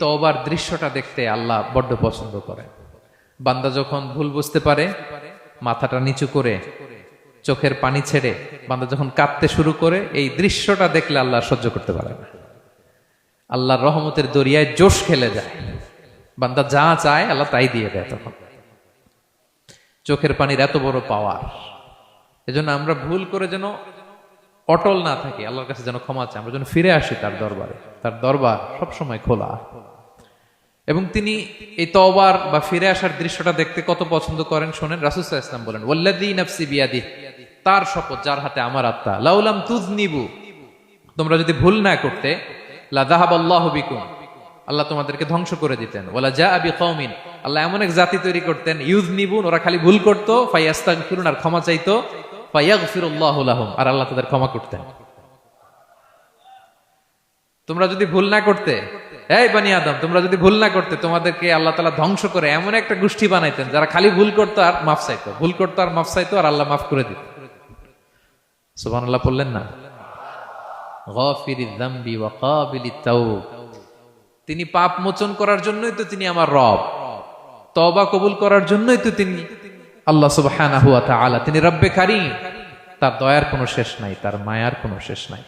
তওবার দৃশ্যটা দেখতে আল্লাহ বড্ড পছন্দ করেন। বান্দা যখন ভুল বুঝতে পারে, মাথাটা নিচু করে চোখের পানি ছেড়ে বান্দা যখন কাঁদতে শুরু করে, এই দৃশ্যটা দেখলে আল্লাহ সহ্য করতে পারে না। আল্লাহর রহমতের দরিয়ায় জোশ খেলে যায়, বান্দা যা চায় আল্লাহ তাই দিয়ে দেয়। তখন চোখের পানির এত বড় পাওয়ার। এজন্য আমরা ভুল করে যেন অটল না থাকি, আল্লাহর কাছে যেন ক্ষমা চাই, আমরা যেন ফিরে আসি তার দরবারে। তার দরবার সবসময় খোলা। এবং তিনি এই তওবার বা ফিরে আসার দৃশ্যটা দেখতে কত পছন্দ করেন শোনেন। রাসূল সাল্লাল্লাহু আলাইহি ওয়াসাল্লাম বলেন, ওয়াল্লাযী নাফসি বিয়াদিহি, তার শপথ যার হাতে আমার আত্মা, লাউলাম তুযনিবু, তোমরা যদি ভুল না করতে, লা যাহাবাল্লাহু বিকুম, আল্লাহ তোমাদেরকে ধ্বংস করে দিতেন। ওয়ালা জাআ বিকওমিন, আল্লাহ এমন এক জাতি তৈরি করতেন, ইউযনিবুন, ওরা খালি ভুল করত, ফায়াস্তাগফিরুন, আর ক্ষমা চাইতো, ফায়াগফিরুল্লাহু লাহুম, আর আল্লাহ তাদের ক্ষমা করতেন। তোমরা যদি ভুল না করতে, এই বনি আদম, তোমরা যদি ভুল না করতে, তোমাদেরকে আল্লাহ তাআলা ধ্বংস করে এমন একটা গোষ্ঠী বানাইতেন যারা খালি ভুল করতো আর মাফ চাইতো, ভুল করতো আর মাফ চাইতো, আর আল্লাহ মাফ করে দিত। সুবহানাল্লাহ পড়লেন না? গাফিরিয যামবি ওয়া কাবিলিত তাওব, তিনি পাপ মোচন করার জন্যই তো তিনি আমার রব, তওবা কবুল করার জন্যই তো তিনি আল্লাহ সুবহানাহু ওয়া তাআলা, তিনি রব্বে কারীম। তার দয়ার কোনো শেষ নাই, তার মায়ার কোনো শেষ নাই।